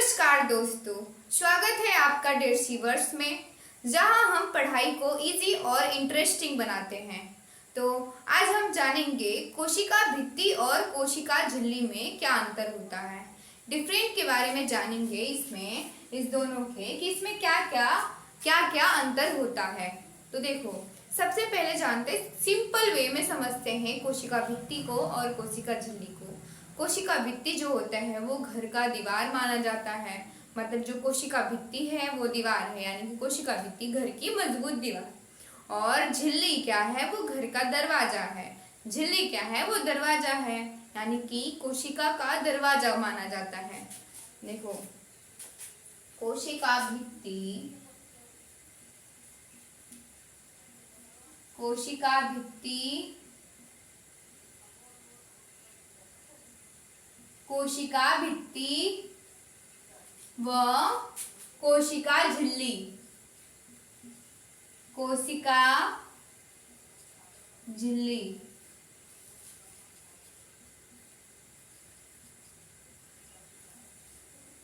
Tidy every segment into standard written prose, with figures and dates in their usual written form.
नमस्कार दोस्तों, स्वागत है आपका डेसीवर्स में, जहां हम पढ़ाई को इजी और इंटरेस्टिंग बनाते हैं। तो आज हम जानेंगे कोशिका भित्ति और कोशिका झिल्ली में क्या अंतर होता है। डिफरेंट के बारे में जानेंगे इसमें, इस दोनों के कि इसमें क्या क्या अंतर होता है। तो देखो, सबसे पहले जानते सिंपल वे में समझते हैं कोशिका भित्ति को और कोशिका झिल्ली को। कोशिका भित्ति जो होता है वो घर का दीवार माना जाता है, मतलब जो कोशिका भित्ति है वो दीवार है, यानी कि कोशिका भित्ति घर की मजबूत दीवार। और झिल्ली क्या है, वो घर का दरवाजा है। झिल्ली क्या है, वो दरवाजा है, यानी कि कोशिका का दरवाजा माना जाता है। देखो, कोशिका भित्ति, कोशिका भित्ति, कोशिका भित्ति व कोशिका झिल्ली। कोशिका झिल्ली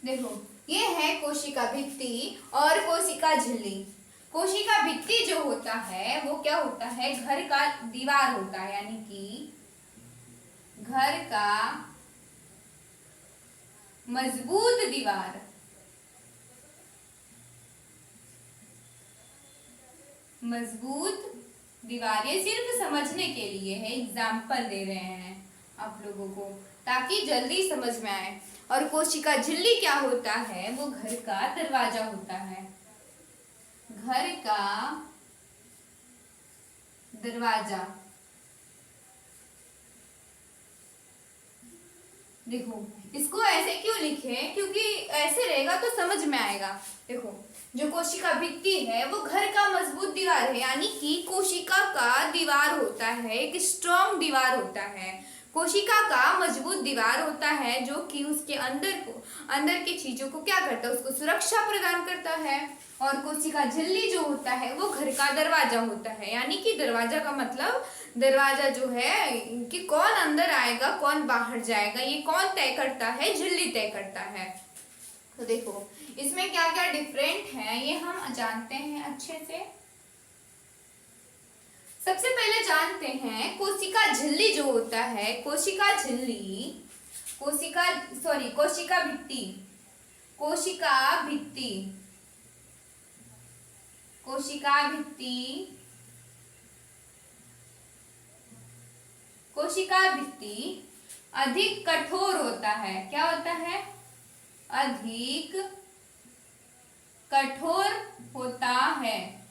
देखो, ये है कोशिका भित्ति और कोशिका झिल्ली। कोशिका भित्ति जो होता है वो क्या होता है, घर का दीवार होता है, यानी कि घर का मजबूत दीवार। मजबूत दीवार, ये सिर्फ समझने के लिए है, एग्जाम्पल दे रहे हैं आप लोगों को ताकि जल्दी समझ में आए। और कोशिका झिल्ली क्या होता है, वो घर का दरवाजा होता है। घर का दरवाजा। देखो, इसको ऐसे क्यों लिखे, क्योंकि ऐसे रहेगा तो समझ में आएगा। देखो, जो कोशिका भित्ति है वो घर का मजबूत दीवार है, यानी कि कोशिका का दीवार होता है, एक स्ट्रॉन्ग दीवार होता है। कोशिका का मजबूत दीवार होता है जो कि उसके अंदर की चीजों को क्या करता है, उसको सुरक्षा प्रदान करता है। और कोशिका झिल्ली जो होता है वो घर का दरवाजा होता है, यानी कि दरवाजा का मतलब, दरवाजा जो है कि कौन अंदर आएगा कौन बाहर जाएगा, ये कौन तय करता है, झिल्ली तय करता है। तो देखो, इसमें क्या क्या डिफरेंट है ये हम जानते हैं अच्छे से। सबसे पहले जानते हैं कोशिका झिल्ली जो होता है, कोशिका झिल्ली, कोशिका भित्ति, कोशिका भित्ति, कोशिका भित्ति, कोशिका भित्ति अधिक कठोर होता है। क्या होता है, अधिक कठोर होता है।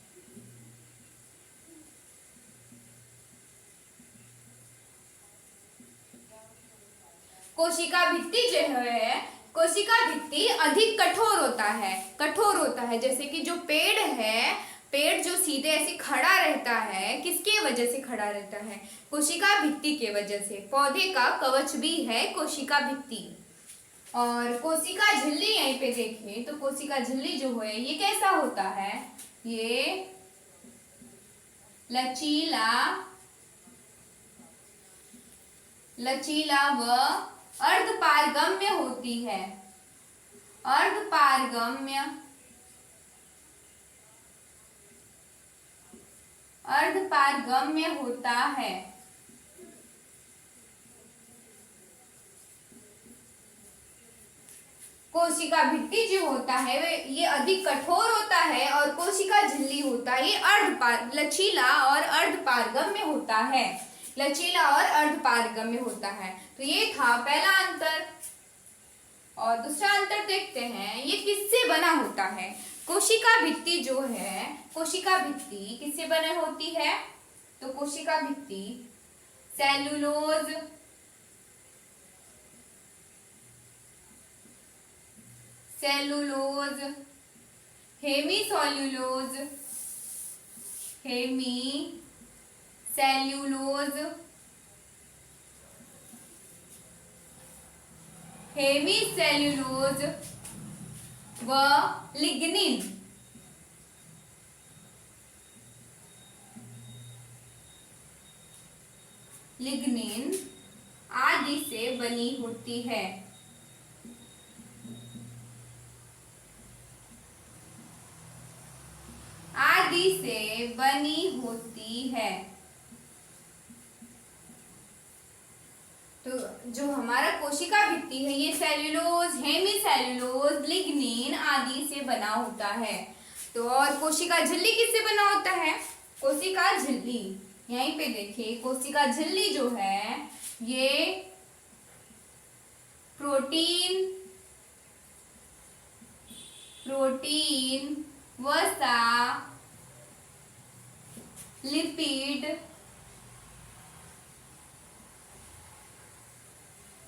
कोशिका भित्ति जो है, कोशिका भित्ति अधिक कठोर होता है। कठोर होता है, जैसे कि जो पेड़ है, पेड़ जो सीधे ऐसे खड़ा रहता है, किसके वजह से खड़ा रहता है, कोशिका भित्ति के वजह से। पौधे का कवच भी है कोशिका भित्ति। और कोशिका झिल्ली यहीं पे देखें तो कोशिका झिल्ली जो है ये कैसा होता है, ये लचीला व अर्धपारगम्य होती है। अर्धपारगम्य होता है। कोशिका भित्ति जो होता है ये अधिक कठोर होता है और कोशिका झिल्ली होता है ये लचीला और अर्धपारगम्य होता है। लचीला और अर्धपारगम्य होता है। तो ये था पहला अंतर। और दूसरा अंतर देखते हैं, ये किससे बना होता है। कोशिका भित्ति जो है, कोशिका भित्ति किससे बने होती है, तो कोशिका भित्ति सेल्यूलोज, हेमीसेल्यूलोज, व लिग्निन आदि से बनी होती है। से बनी होती है। तो जो हमारा कोशिका भित्ति है ये सेल्यूलोज, हेमीसेल्यूलोज, लिग्निन आदि से बना होता है। तो और कोशिका झिल्ली किससे बना होता है? कोशिका झिल्ली यहीं पे देखिए, कोशिका झिल्ली जो है ये प्रोटीन वसा, लिपिड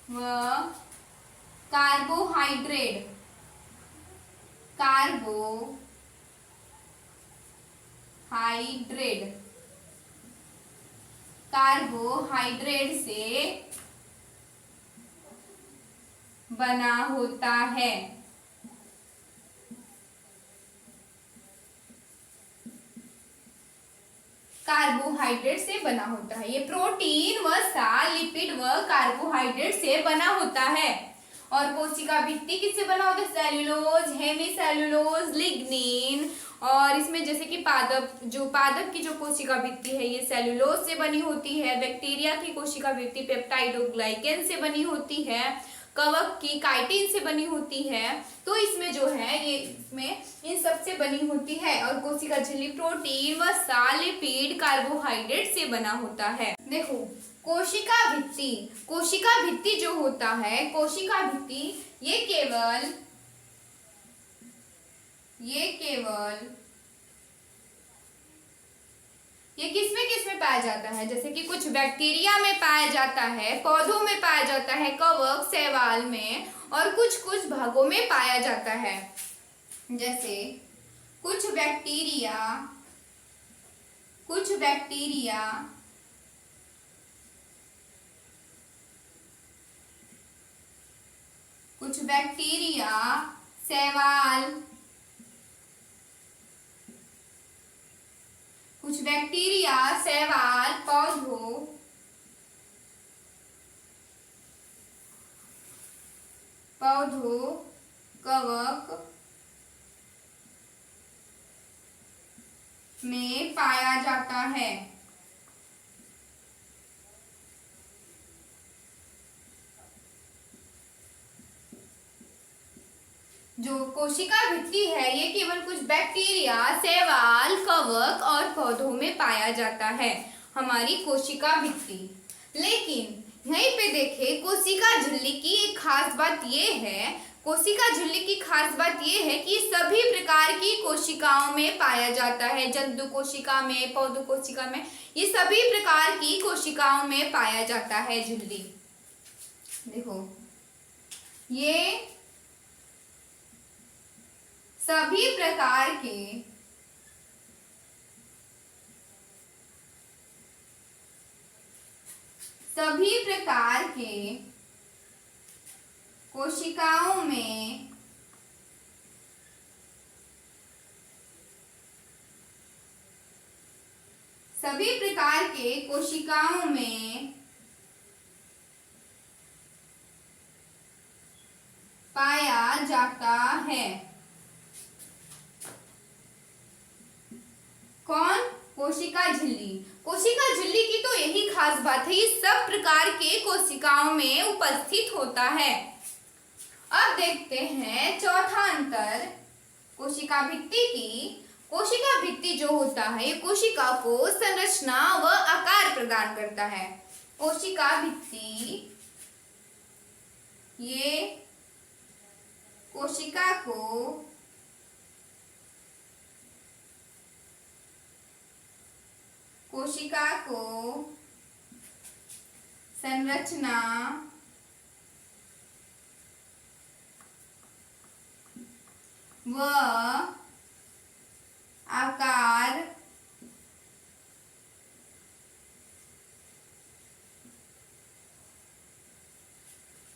व कार्बोहाइड्रेट से बना होता है। कार्बोहाइड्रेट से बना होता है। ये प्रोटीन वसा, लिपिड व कार्बोहाइड्रेट से बना होता है। और कोशिका भित्ति किससे बना होता है? Cellulose, hemicellulose, lignin. और इसमें जैसे कि पादप की जो कोशिका भित्ति है ये सेल्यूलोज से बनी होती है। बैक्टीरिया की कोशिका भित्ति पेप्टाइडोग्लाइकेन से बनी होती है। कवक की काइटिन से बनी होती है। तो इसमें जो है ये इसमें इन सब से बनी होती है। और कोशिका झिल्ली प्रोटीन वसा, लिपिड, कार्बोहाइड्रेट से बना होता है। देखो कोशिका भित्ति जो होता है, कोशिका भित्ति ये केवल ये किसमें पाया जाता है? जैसे कि कुछ बैक्टीरिया में पाया जाता है, पौधों में पाया जाता है, कवक, शैवाल में, और कुछ भागों में पाया जाता है। जैसे कुछ बैक्टीरिया शैवाल, पौधों, कवक में पाया जाता है। जो कोशिका भित्ति है ये केवल कुछ बैक्टीरिया, शैवाल, कवक और पौधों में पाया जाता है, हमारी कोशिका भित्ति। लेकिन यहीं पे देखें कोशिका झिल्ली की एक खास बात ये है, कि सभी प्रकार की कोशिकाओं में पाया जाता है। जंतु कोशिका में, पौध कोशिका में, ये सभी प्रकार की कोशिकाओं में पाया जाता है झिल्ली। देखो ये सभी प्रकार के कोशिकाओं में पाया जाता है। कौन? कोशिका झिल्ली की तो यही खास बात है, ये सब प्रकार के कोशिकाओं में उपस्थित होता है। अब देखते हैं चौथा अंतर कोशिका भित्ति की। कोशिका भित्ति जो होता है ये कोशिका को संरचना व आकार प्रदान करता है। कोशिका भित्ति ये कोशिका को संरचना व आकार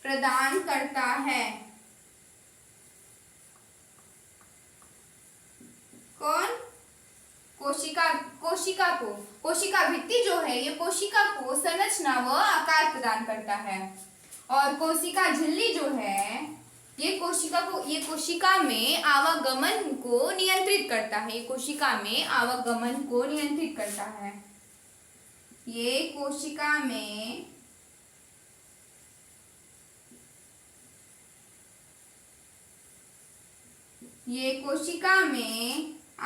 प्रदान करता है। कौन? कोशिका भित्ति जो है ये कोशिका को संरचना व आकार प्रदान करता है। और कोशिका झिल्ली जो है ये कोशिका में आवागमन को नियंत्रित करता है। ये कोशिका में आवागमन को नियंत्रित करता है। ये कोशिका में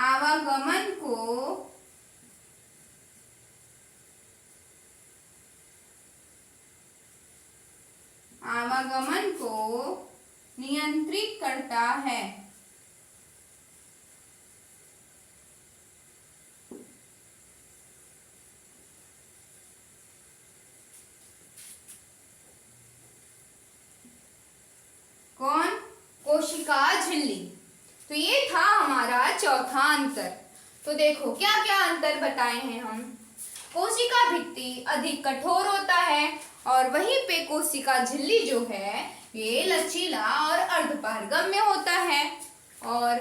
आवागमन को नियंत्रित करता है। कौन? कोशिका झिल्ली। तो ये था हमारा चौथा अंतर। तो देखो क्या क्या अंतर बताए हैं हम। कोशिका भित्ति अधिक कठोर होता है और वहीं पे कोशिका झिल्ली जो है ये लचीला और अर्धपारगम्य होता है। और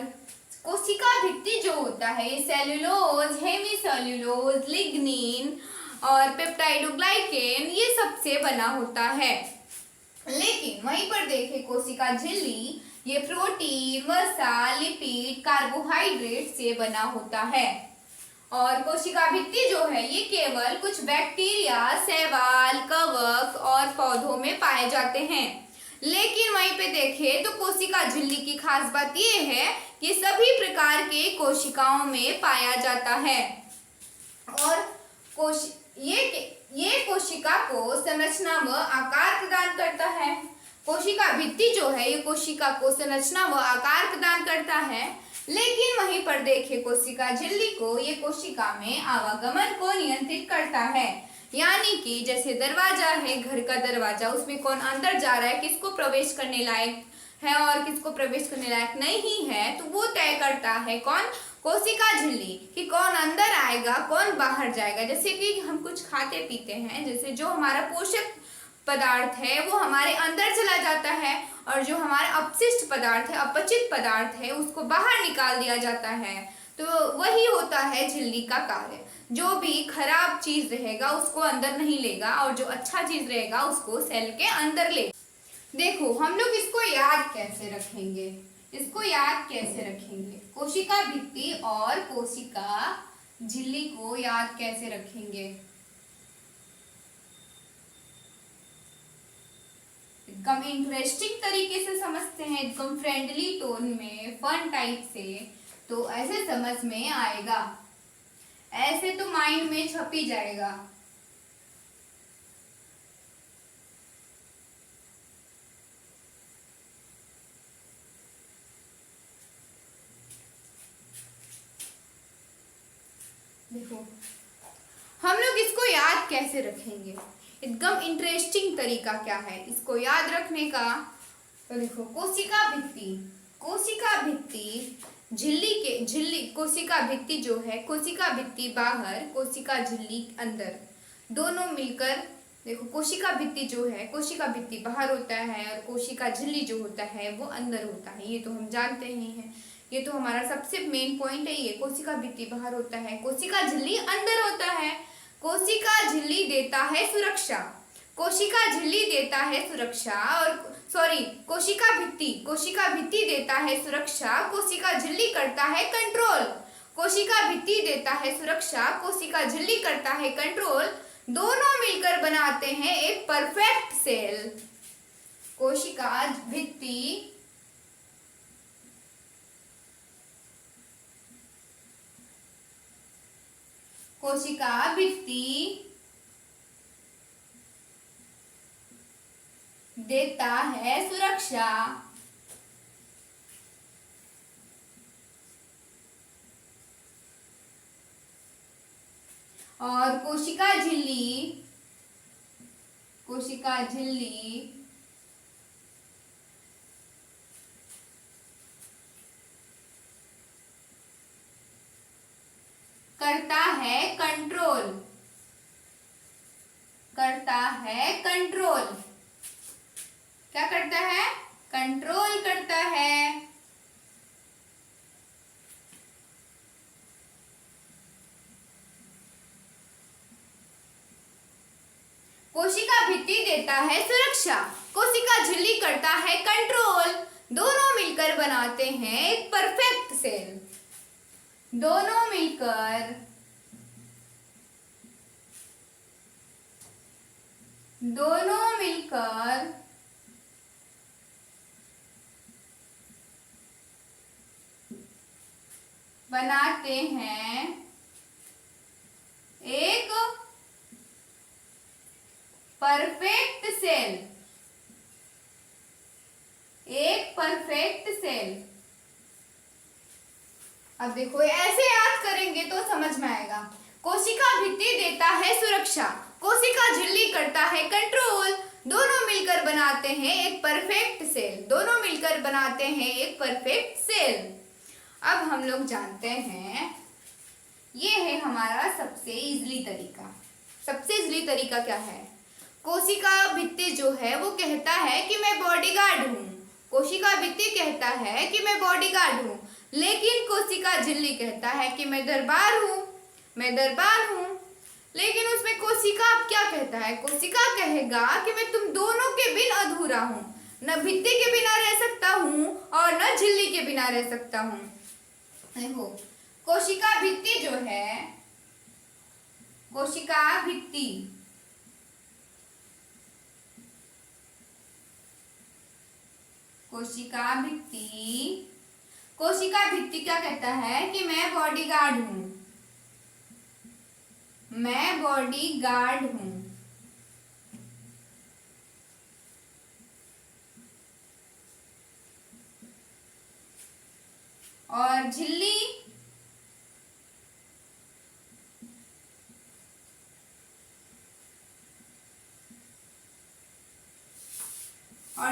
कोशिका भित्ति जो होता है ये सेल्यूलोज, हेमीसेल्यूलोज, लिग्निन और पेप्टाइडोग्लाइकेन ये सबसे बना होता है। लेकिन वहीं पर देखें कोशिका झिल्ली ये प्रोटीन, वसा, लिपिड, कार्बोहाइड्रेट से बना होता है। और कोशिका भित्ति जो है ये केवल कुछ बैक्टीरिया, शैवाल, कवक और पौधों में पाए जाते हैं। लेकिन वहीं पे देखें तो कोशिका झिल्ली की खास बात ये है कि सभी प्रकार के कोशिकाओं में पाया जाता है। और ये कोशिका को संरचना व आकार प्रदान करता है। कोशिका भित्ति जो है ये कोशिका को संरचना व आकार प्रदान करता है। लेकिन वहीं पर देखें कोशिका झिल्ली को ये कोशिका में आवागमन को नियंत्रित करता है। यानी कि जैसे दरवाजा है, घर का दरवाजा, उसमें कौन अंदर जा रहा है, किसको प्रवेश करने लायक है और किसको प्रवेश करने लायक नहीं है, तो वो तय करता है कौन? कोशिका झिल्ली, कि कौन अंदर आएगा, कौन बाहर जाएगा। जैसे कि हम कुछ खाते पीते हैं, जैसे जो हमारा पोषक पदार्थ है वो हमारे अंदर चला जाता है और जो हमारा अपशिष्ट पदार्थ है, अपचित पदार्थ है, उसको बाहर निकाल दिया जाता है। तो वही होता है झिल्ली का कार्य। जो भी खराब चीज रहेगा उसको अंदर नहीं लेगा और जो अच्छा चीज रहेगा उसको सेल के अंदर ले। देखो हम लोग इसको याद कैसे रखेंगे, कोशिका भित्ति और कोशिका झिल्ली को याद कैसे रखेंगे। एकदम इंटरेस्टिंग तरीके से समझते हैं, एकदम फ्रेंडली टोन में, फन टाइप से, तो ऐसे समझ में आएगा, ऐसे तो माइंड में छप ही जाएगा। देखो हम लोग इसको याद कैसे रखेंगे, एकदम इंटरेस्टिंग तरीका क्या है इसको याद रखने का। तो देखो कोशिका भित्ति कोशिका भित्ति जो है, कोशिका भित्ति बाहर, कोशिका झिल्ली अंदर, दोनों मिलकर। देखो कोशिका भित्ति जो है, कोशिका भित्ति बाहर होता है और कोशिका झिल्ली जो होता है वो अंदर होता है। ये तो हम जानते ही हैं, ये तो हमारा सबसे मेन पॉइंट है। ये कोशिका भित्ति बाहर होता है, कोशिका झिल्ली अंदर होता है। कोशिका झिल्ली देता है सुरक्षा, कोशिका भित्ति देता है सुरक्षा, कोशिका झिल्ली करता है कंट्रोल। कोशिका भित्ति देता है सुरक्षा, कोशिका झिल्ली करता है कंट्रोल। दोनों मिलकर बनाते हैं एक परफेक्ट सेल। कोशिका भित्ति देता है सुरक्षा, और कोशिका झिल्ली करता है कंट्रोल। क्या करता है? कंट्रोल करता है। कोशिका भित्ति देता है सुरक्षा, कोशिका झिल्ली करता है कंट्रोल। बनाते हैं एक परफेक्ट सेल। दोनों मिलकर बनाते हैं एक परफेक्ट सेल। अब देखो ऐसे याद करेंगे तो समझ में आएगा। कोशिका भित्ति देता है सुरक्षा, कोशिका झिल्ली करता है कंट्रोल, दोनों मिलकर बनाते हैं एक परफेक्ट सेल। अब हम लोग जानते हैं, ये है हमारा सबसे इजली तरीका क्या है? कोशिका भित्ति जो है वो कहता है कि मैं बॉडीगार्ड हूँ, लेकिन कोशिका झिल्ली कहता है कि मैं दरबार हूँ। लेकिन उसमें कोशिका अब क्या कहता है? कोशिका कहेगा कि मैं तुम दोनों के बिन अधूरा हूँ, न भित्ति के बिना रह सकता हूँ और न झिल्ली के बिना रह सकता हूँ। देखो कोशिका भित्ति जो है, कोशिका भित्ति क्या कहता है कि मैं बॉडीगार्ड हूँ। और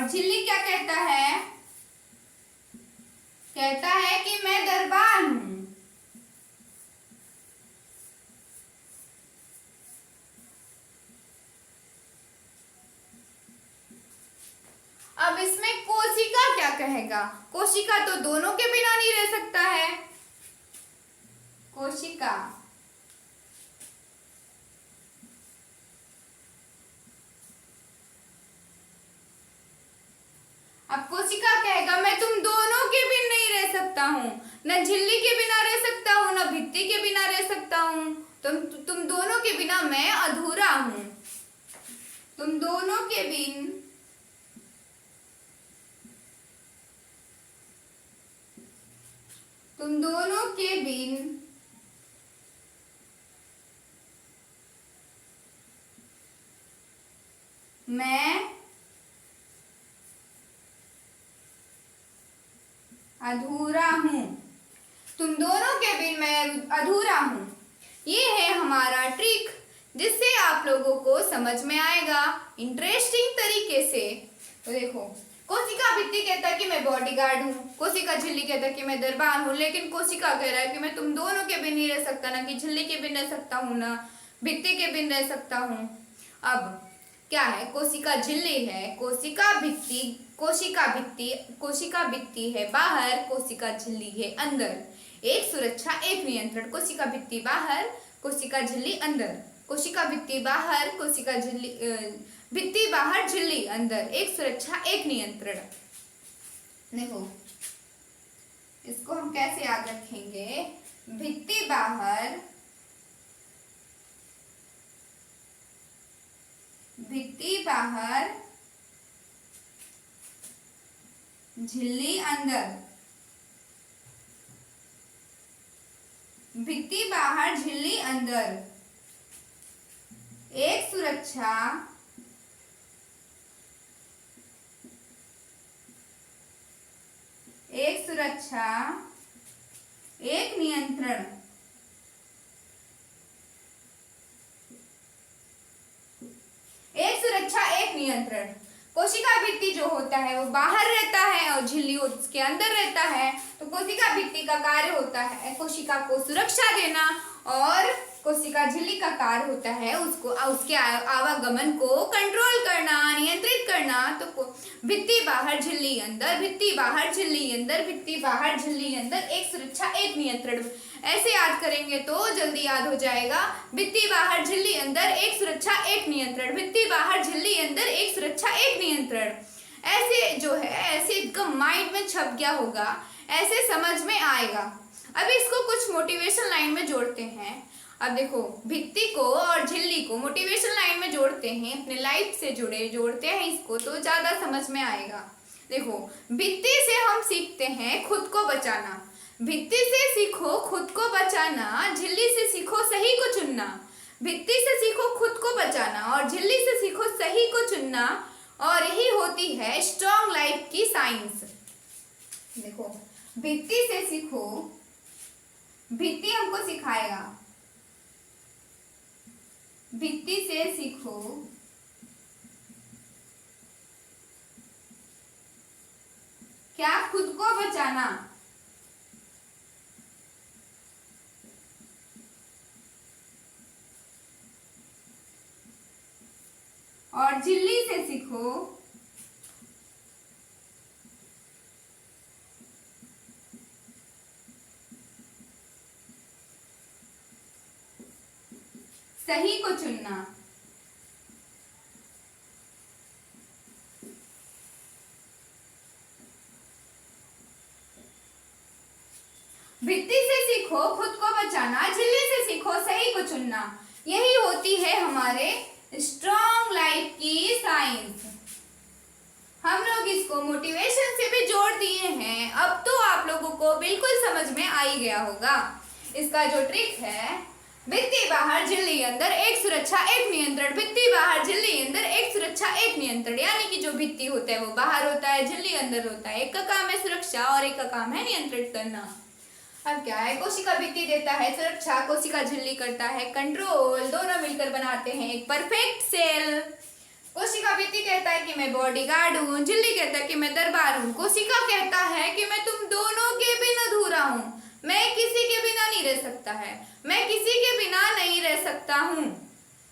झिल्ली क्या कहता है? कहता है कि मैं दरबार हूं। अब इसमें कोशिका क्या कहेगा? कोशिका तो दोनों के बिना नहीं रह सकता है। अब कोशिका कहेगा मैं तुम दोनों के बिन नहीं रह सकता हूँ, न झिल्ली के बिना रह सकता हूँ, न भित्ति के बिना रह सकता हूँ। तुम दोनों के बिना मैं अधूरा हूँ। तुम दोनों के बिन मैं अधूरा हूँ। तुम दोनों के बिन मैं अधूरा हूँ। ये है हमारा ट्रिक, जिससे आप लोगों को समझ में आएगा इंटरेस्टिंग तरीके से। तो देखो कोशिका भित्ति कहता है कि मैं बॉडीगार्ड हूँ, कोशिका झिल्ली कहता है कि मैं दरबार हूँ, लेकिन कोशिका कह रहा है कि मैं तुम दोनों के बिन नहीं रह सकता, ना कि झिल्ली के बिन रह सकता हूँ, ना भित्ति के बिन रह सकता हूँ। अब क्या है? कोशिका झिल्ली है, कोशिका भित्ति है बाहर, कोशिका झिल्ली है अंदर। एक सुरक्षा एक नियंत्रण। कोशिका भित्ति बाहर, कोशिका झिल्ली अंदर। कोशिका भित्ति बाहर, भित्ति बाहर, झिल्ली अंदर। एक सुरक्षा एक नियंत्रण। देखो इसको हम कैसे याद रखेंगे? भित्ति बाहर, झिल्ली अंदर। भित्ति बाहर, झिल्ली अंदर। एक सुरक्षा एक नियंत्रण। एक सुरक्षा एक नियंत्रण। कोशिका भित्ति जो होता है वो बाहर रहता है और झिल्ली उसके अंदर रहता है। तो कोशिका भित्ति का कार्य होता है कोशिका को सुरक्षा देना, और कोशिका झिल्ली का कार्य होता है उसके आवागमन को कंट्रोल करना, नियंत्रित करना। तो भित्ति बाहर, झिल्ली अंदर, भित्ति बाहर, झिल्ली अंदर, भित्ति बाहर, झिल्ली अंदर। एक सुरक्षा एक नियंत्रण। ऐसे याद करेंगे तो जल्दी याद हो जाएगा। भित्ति बाहर, झिल्ली अंदर, एक सुरक्षा एक नियंत्रण। भित्ति बाहर, झिल्ली अंदर, एक सुरक्षा एक नियंत्रण। ऐसे जो है ऐसे एकदम माइंड में छप गया होगा, ऐसे समझ में आएगा। अब इसको कुछ मोटिवेशन लाइन में जोड़ते हैं। अब देखो, भित्ति को और झिल्ली को मोटिवेशन लाइन में जोड़ते हैं, अपने लाइफ से जोड़ते हैं इसको, तो ज्यादा समझ में आएगा। देखो, भित्ति से हम सीखते हैं खुद को बचाना, भित्ति से सीखो खुद को बचाना, झिल्ली से सीखो सही को चुनना। भित्ति से सीखो खुद को बचाना और झिल्ली से सीखो सही को चुनना, और यही होती है स्ट्रॉन्ग लाइफ की साइंस। देखो, भित्ति से सीखो, भित्ति हमको सिखाएगा, भित्ति से सीखो क्या, खुद को बचाना, और झिल्ली से सीखो सही को चुनना। भित्ति से सीखो खुद को बचाना, झिल्ली से सीखो सही को चुनना, यही होती है हमारे स्ट्रॉन्ग लाइफ की साइंस। हम लोग इसको मोटिवेशन से भी जोड़ दिए हैं। अब तो आप लोगों को बिल्कुल समझ में आ ही गया होगा। इसका जो ट्रिक है, भित्ति बाहर झिल्ली अंदर, एक सुरक्षा एक नियंत्रण। भित्ति बाहर झिल्ली अंदर, एक सुरक्षा एक नियंत्रण, यानी कि जो भित्ति होता है वो बाहर होता है, झिल्ली अंदर होता है। एक का काम है सुरक्षा और एक का काम है नियंत्रित करना। अब क्या है, कोशिका भित्ति देता है सुरक्षा, कोशिका झिल्ली करता है कंट्रोल, दोनों मिलकर बनाते हैं एक परफेक्ट सेल। कोशिका भित्ति कहता है कि मैं बॉडीगार्ड हूँ, झिल्ली कहता है कि मैं दरबार हूँ, कोशिका कहता है कि मैं तुम दोनों के बिना अधूरा हूँ, मैं किसी के बिना नहीं रह सकता है, मैं किसी के बिना नहीं रह सकता हूँ।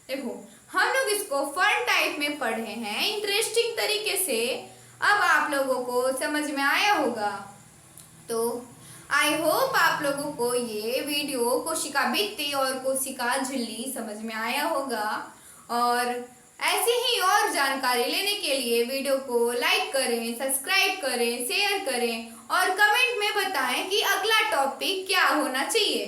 देखो, हम लोग इसको फन टाइप में पढ़े हैं, इंटरेस्टिंग तरीके से। अब आप लोगों को समझ में आया होगा। तो आई होप आप लोगों को ये वीडियो कोशिका भित्ति और कोशिका झिल्ली समझ में आया होगा। और ऐसी ही और जानकारी लेने के लिए वीडियो को लाइक करें, सब्सक्राइब करें, शेयर करें और कमेंट में बताएं कि अगला टॉपिक क्या होना चाहिए।